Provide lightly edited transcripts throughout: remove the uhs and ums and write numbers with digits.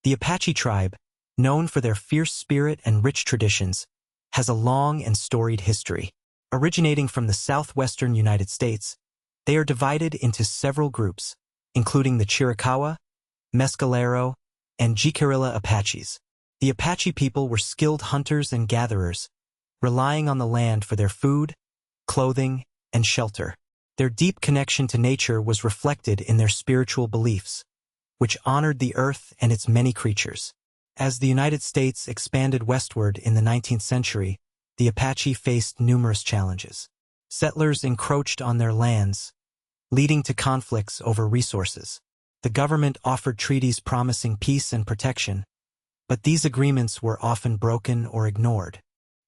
The Apache tribe, known for their fierce spirit and rich traditions, has a long and storied history. Originating from the southwestern United States, they are divided into several groups, including the Chiricahua, Mescalero, and Jicarilla Apaches. The Apache people were skilled hunters and gatherers, relying on the land for their food, clothing, and shelter. Their deep connection to nature was reflected in their spiritual beliefs, which honored the earth and its many creatures. As the United States expanded westward in the 19th century, the Apache faced numerous challenges. Settlers encroached on their lands, leading to conflicts over resources. The government offered treaties promising peace and protection, but these agreements were often broken or ignored.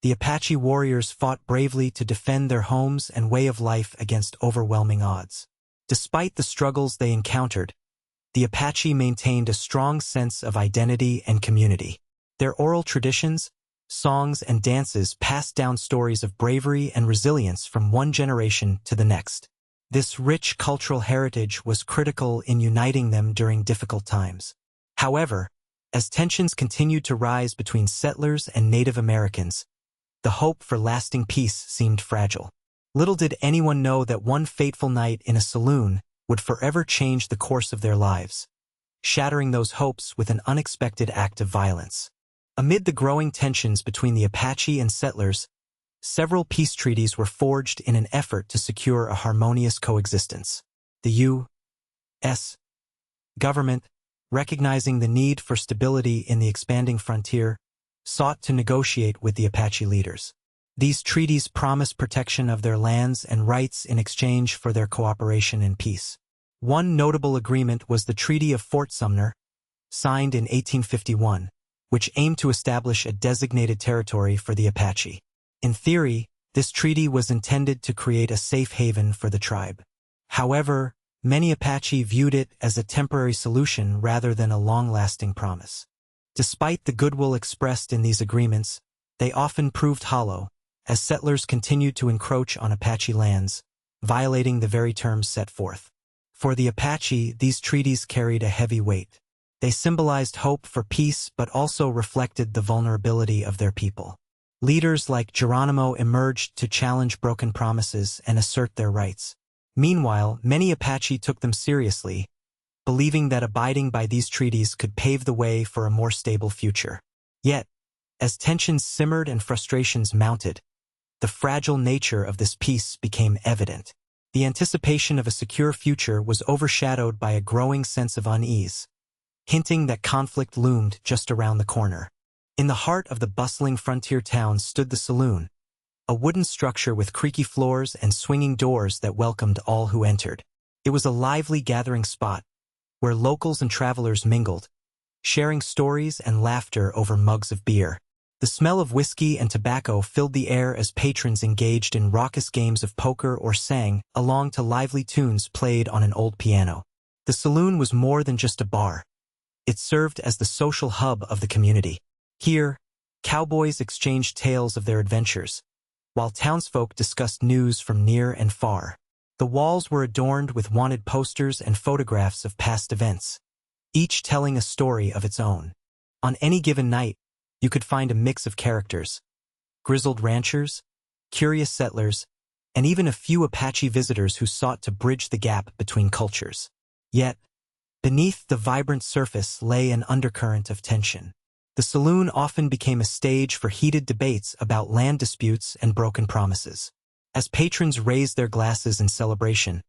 The Apache warriors fought bravely to defend their homes and way of life against overwhelming odds. Despite the struggles they encountered, the Apache maintained a strong sense of identity and community. Their oral traditions, songs, and dances passed down stories of bravery and resilience from one generation to the next. This rich cultural heritage was critical in uniting them during difficult times. However, as tensions continued to rise between settlers and Native Americans, the hope for lasting peace seemed fragile. Little did anyone know that one fateful night in a saloon would forever change the course of their lives, shattering those hopes with an unexpected act of violence. Amid the growing tensions between the Apache and settlers, several peace treaties were forged in an effort to secure a harmonious coexistence. The U.S. government, recognizing the need for stability in the expanding frontier, sought to negotiate with the Apache leaders. These treaties promised protection of their lands and rights in exchange for their cooperation and peace. One notable agreement was the Treaty of Fort Sumner, signed in 1851, which aimed to establish a designated territory for the Apache. In theory, this treaty was intended to create a safe haven for the tribe. However, many Apache viewed it as a temporary solution rather than a long-lasting promise. Despite the goodwill expressed in these agreements, they often proved hollow, as settlers continued to encroach on Apache lands, violating the very terms set forth. For the Apache, these treaties carried a heavy weight. They symbolized hope for peace but also reflected the vulnerability of their people. Leaders like Geronimo emerged to challenge broken promises and assert their rights. Meanwhile, many Apache took them seriously, believing that abiding by these treaties could pave the way for a more stable future. Yet, as tensions simmered and frustrations mounted, the fragile nature of this peace became evident. The anticipation of a secure future was overshadowed by a growing sense of unease, hinting that conflict loomed just around the corner. In the heart of the bustling frontier town stood the Saloon, a wooden structure with creaky floors and swinging doors that welcomed all who entered. It was a lively gathering spot, where locals and travelers mingled, sharing stories and laughter over mugs of beer. The smell of whiskey and tobacco filled the air as patrons engaged in raucous games of poker or sang along to lively tunes played on an old piano. The saloon was more than just a bar. It served as the social hub of the community. Here, cowboys exchanged tales of their adventures, while townsfolk discussed news from near and far. The walls were adorned with wanted posters and photographs of past events, each telling a story of its own. On any given night, you could find a mix of characters: grizzled ranchers, curious settlers, and even a few Apache visitors who sought to bridge the gap between cultures. Yet, beneath the vibrant surface lay an undercurrent of tension. The saloon often became a stage for heated debates about land disputes and broken promises. As patrons raised their glasses in celebration,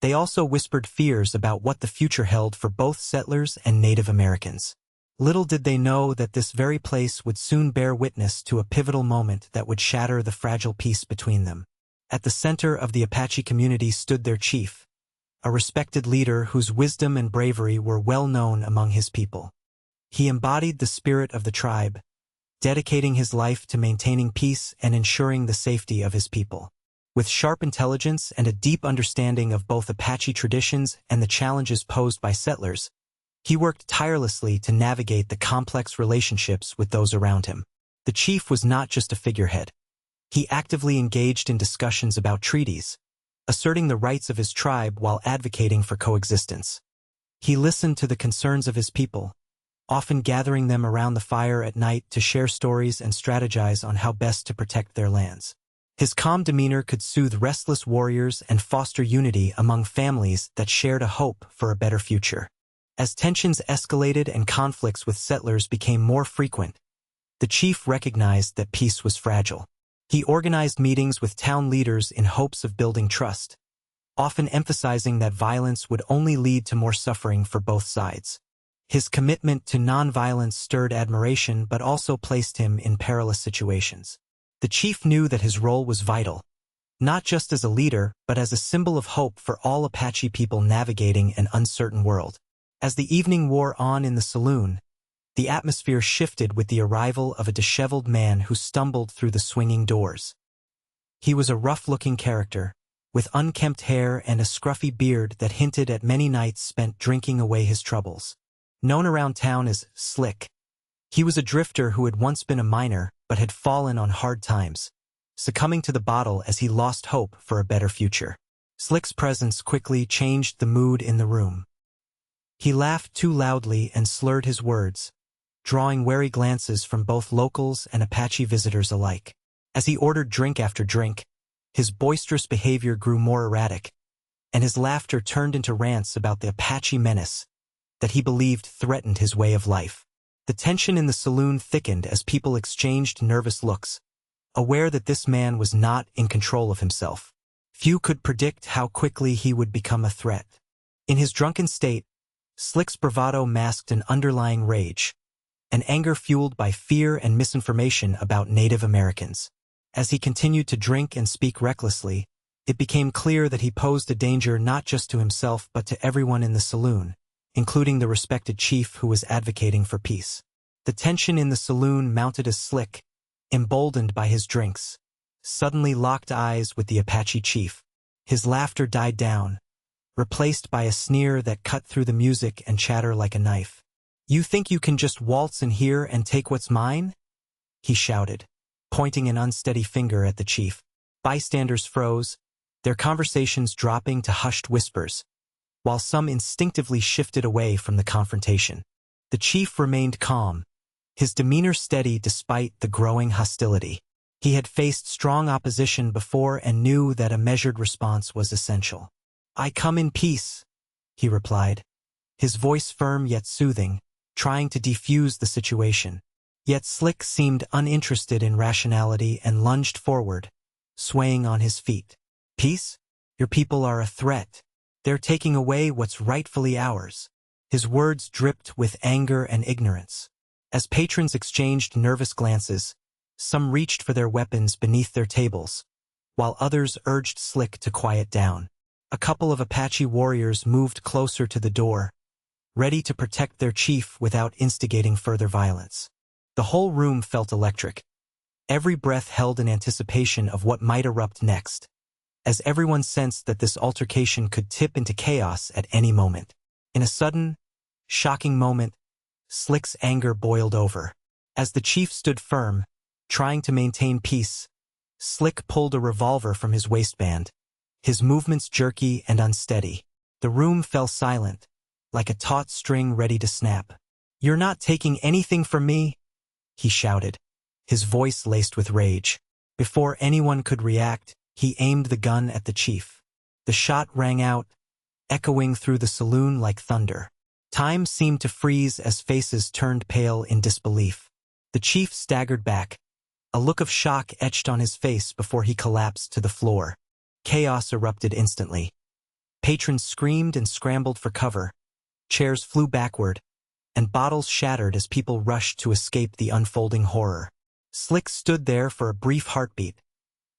they also whispered fears about what the future held for both settlers and Native Americans. Little did they know that this very place would soon bear witness to a pivotal moment that would shatter the fragile peace between them. At the center of the Apache community stood their chief, a respected leader whose wisdom and bravery were well known among his people. He embodied the spirit of the tribe, dedicating his life to maintaining peace and ensuring the safety of his people. With sharp intelligence and a deep understanding of both Apache traditions and the challenges posed by settlers, he worked tirelessly to navigate the complex relationships with those around him. The chief was not just a figurehead. He actively engaged in discussions about treaties, asserting the rights of his tribe while advocating for coexistence. He listened to the concerns of his people, often gathering them around the fire at night to share stories and strategize on how best to protect their lands. His calm demeanor could soothe restless warriors and foster unity among families that shared a hope for a better future. As tensions escalated and conflicts with settlers became more frequent, the chief recognized that peace was fragile. He organized meetings with town leaders in hopes of building trust, often emphasizing that violence would only lead to more suffering for both sides. His commitment to nonviolence stirred admiration but also placed him in perilous situations. The chief knew that his role was vital, not just as a leader, but as a symbol of hope for all Apache people navigating an uncertain world. As the evening wore on in the saloon, the atmosphere shifted with the arrival of a disheveled man who stumbled through the swinging doors. He was a rough-looking character, with unkempt hair and a scruffy beard that hinted at many nights spent drinking away his troubles. Known around town as Slick, he was a drifter who had once been a miner but had fallen on hard times, succumbing to the bottle as he lost hope for a better future. Slick's presence quickly changed the mood in the room. He laughed too loudly and slurred his words, drawing wary glances from both locals and Apache visitors alike. As he ordered drink after drink, his boisterous behavior grew more erratic, and his laughter turned into rants about the Apache menace that he believed threatened his way of life. The tension in the saloon thickened as people exchanged nervous looks, aware that this man was not in control of himself. Few could predict how quickly he would become a threat. In his drunken state, Slick's bravado masked an underlying rage, an anger fueled by fear and misinformation about Native Americans. As he continued to drink and speak recklessly, it became clear that he posed a danger not just to himself but to everyone in the saloon, including the respected chief who was advocating for peace. The tension in the saloon mounted as Slick, emboldened by his drinks, suddenly locked eyes with the Apache chief. His laughter died down, replaced by a sneer that cut through the music and chatter like a knife. "You think you can just waltz in here and take what's mine?" he shouted, pointing an unsteady finger at the chief. Bystanders froze, their conversations dropping to hushed whispers, while some instinctively shifted away from the confrontation. The chief remained calm, his demeanor steady despite the growing hostility. He had faced strong opposition before and knew that a measured response was essential. "I come in peace," he replied, his voice firm yet soothing, trying to defuse the situation. Yet Slick seemed uninterested in rationality and lunged forward, swaying on his feet. "Peace? Your people are a threat. They're taking away what's rightfully ours." His words dripped with anger and ignorance. As patrons exchanged nervous glances, some reached for their weapons beneath their tables, while others urged Slick to quiet down. A couple of Apache warriors moved closer to the door, ready to protect their chief without instigating further violence. The whole room felt electric, every breath held in anticipation of what might erupt next, as everyone sensed that this altercation could tip into chaos at any moment. In a sudden, shocking moment, Slick's anger boiled over. As the chief stood firm, trying to maintain peace, Slick pulled a revolver from his waistband, his movements jerky and unsteady. The room fell silent, like a taut string ready to snap. "You're not taking anything from me," he shouted, his voice laced with rage. Before anyone could react, he aimed the gun at the chief. The shot rang out, echoing through the saloon like thunder. Time seemed to freeze as faces turned pale in disbelief. The chief staggered back, a look of shock etched on his face before he collapsed to the floor. Chaos erupted instantly. Patrons screamed and scrambled for cover. Chairs flew backward, and bottles shattered as people rushed to escape the unfolding horror. Slick stood there for a brief heartbeat,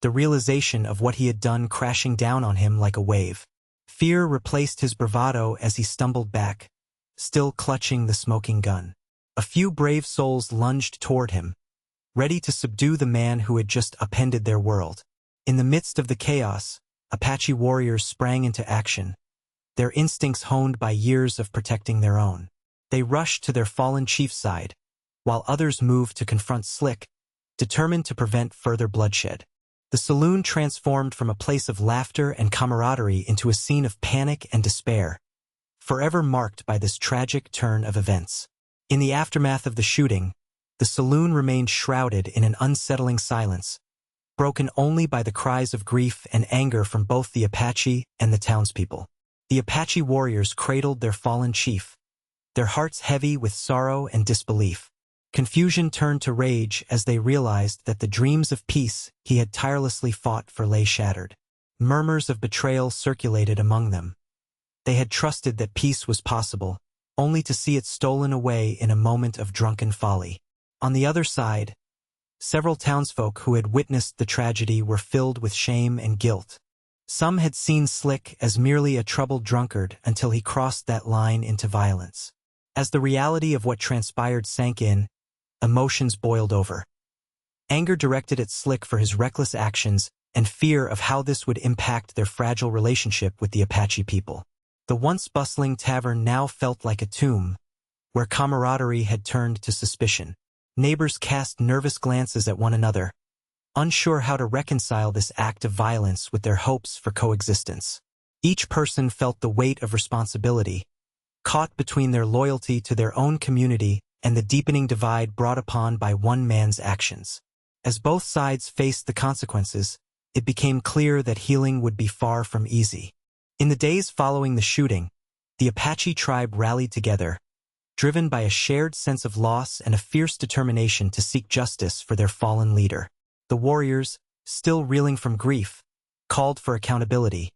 the realization of what he had done crashing down on him like a wave. Fear replaced his bravado as he stumbled back, still clutching the smoking gun. A few brave souls lunged toward him, ready to subdue the man who had just upended their world. In the midst of the chaos, Apache warriors sprang into action, their instincts honed by years of protecting their own. They rushed to their fallen chief's side, while others moved to confront Slick, determined to prevent further bloodshed. The saloon transformed from a place of laughter and camaraderie into a scene of panic and despair, forever marked by this tragic turn of events. In the aftermath of the shooting, the saloon remained shrouded in an unsettling silence, broken only by the cries of grief and anger from both the Apache and the townspeople. The Apache warriors cradled their fallen chief, their hearts heavy with sorrow and disbelief. Confusion turned to rage as they realized that the dreams of peace he had tirelessly fought for lay shattered. Murmurs of betrayal circulated among them. They had trusted that peace was possible, only to see it stolen away in a moment of drunken folly. On the other side, several townsfolk who had witnessed the tragedy were filled with shame and guilt. Some had seen Slick as merely a troubled drunkard until he crossed that line into violence. As the reality of what transpired sank in, emotions boiled over. Anger directed at Slick for his reckless actions and fear of how this would impact their fragile relationship with the Apache people. The once bustling tavern now felt like a tomb, where camaraderie had turned to suspicion. Neighbors cast nervous glances at one another, unsure how to reconcile this act of violence with their hopes for coexistence. Each person felt the weight of responsibility, caught between their loyalty to their own community and the deepening divide brought upon by one man's actions. As both sides faced the consequences, it became clear that healing would be far from easy. In the days following the shooting, the Apache tribe rallied together, driven by a shared sense of loss and a fierce determination to seek justice for their fallen leader. The warriors, still reeling from grief, called for accountability,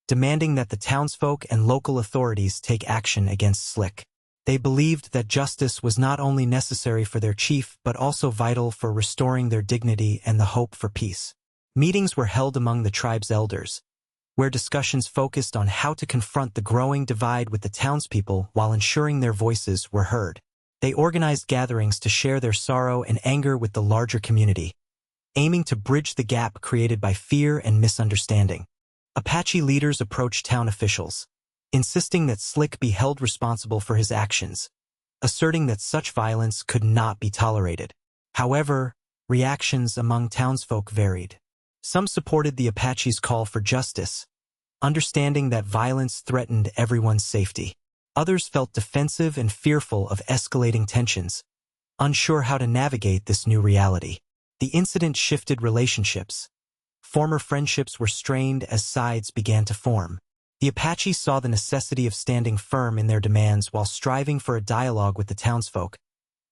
demanding that the townsfolk and local authorities take action against Slick. They believed that justice was not only necessary for their chief but also vital for restoring their dignity and the hope for peace. Meetings were held among the tribe's elders, where discussions focused on how to confront the growing divide with the townspeople while ensuring their voices were heard. They organized gatherings to share their sorrow and anger with the larger community, aiming to bridge the gap created by fear and misunderstanding. Apache leaders approached town officials, insisting that Slick be held responsible for his actions, asserting that such violence could not be tolerated. However, reactions among townsfolk varied. Some supported the Apache's call for justice, understanding that violence threatened everyone's safety. Others felt defensive and fearful of escalating tensions, unsure how to navigate this new reality. The incident shifted relationships. Former friendships were strained as sides began to form. The Apache saw the necessity of standing firm in their demands while striving for a dialogue with the townsfolk,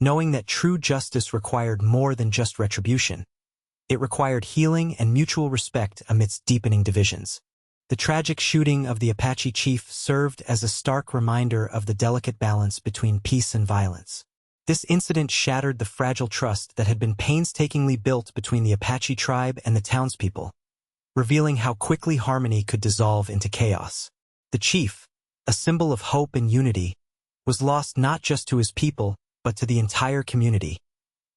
knowing that true justice required more than just retribution. It required healing and mutual respect amidst deepening divisions. The tragic shooting of the Apache chief served as a stark reminder of the delicate balance between peace and violence. This incident shattered the fragile trust that had been painstakingly built between the Apache tribe and the townspeople, revealing how quickly harmony could dissolve into chaos. The chief, a symbol of hope and unity, was lost not just to his people, but to the entire community,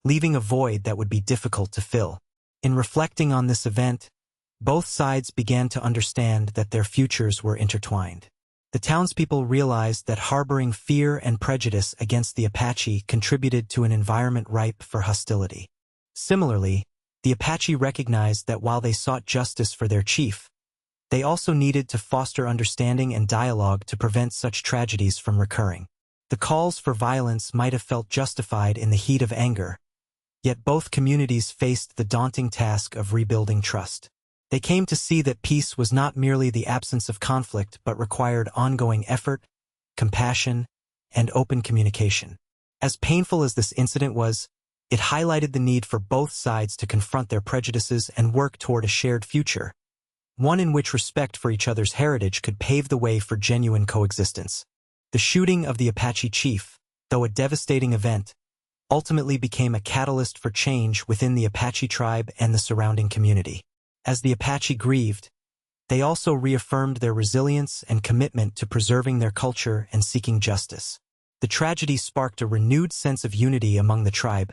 leaving a void that would be difficult to fill. In reflecting on this event, both sides began to understand that their futures were intertwined. The townspeople realized that harboring fear and prejudice against the Apache contributed to an environment ripe for hostility. Similarly, the Apache recognized that while they sought justice for their chief, they also needed to foster understanding and dialogue to prevent such tragedies from recurring. The calls for violence might have felt justified in the heat of anger, yet both communities faced the daunting task of rebuilding trust. They came to see that peace was not merely the absence of conflict but required ongoing effort, compassion, and open communication. As painful as this incident was, it highlighted the need for both sides to confront their prejudices and work toward a shared future, one in which respect for each other's heritage could pave the way for genuine coexistence. The shooting of the Apache chief, though a devastating event, ultimately became a catalyst for change within the Apache tribe and the surrounding community. As the Apache grieved, they also reaffirmed their resilience and commitment to preserving their culture and seeking justice. The tragedy sparked a renewed sense of unity among the tribe,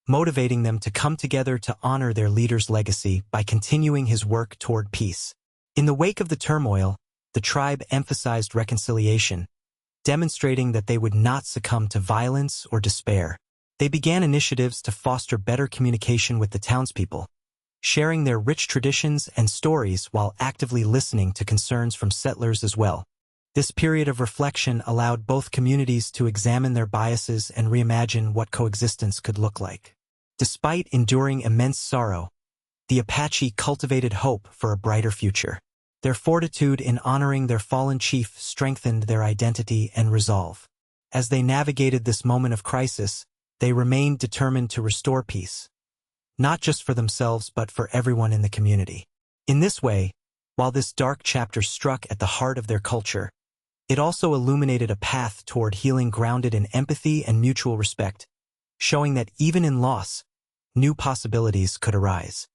motivating them to come together to honor their leader's legacy by continuing his work toward peace. In the wake of the turmoil, the tribe emphasized reconciliation, demonstrating that they would not succumb to violence or despair. They began initiatives to foster better communication with the townspeople, sharing their rich traditions and stories while actively listening to concerns from settlers as well. This period of reflection allowed both communities to examine their biases and reimagine what coexistence could look like. Despite enduring immense sorrow, the Apache cultivated hope for a brighter future. Their fortitude in honoring their fallen chief strengthened their identity and resolve. As they navigated this moment of crisis, they remained determined to restore peace, not just for themselves but for everyone in the community. In this way, while this dark chapter struck at the heart of their culture, it also illuminated a path toward healing grounded in empathy and mutual respect, showing that even in loss, new possibilities could arise.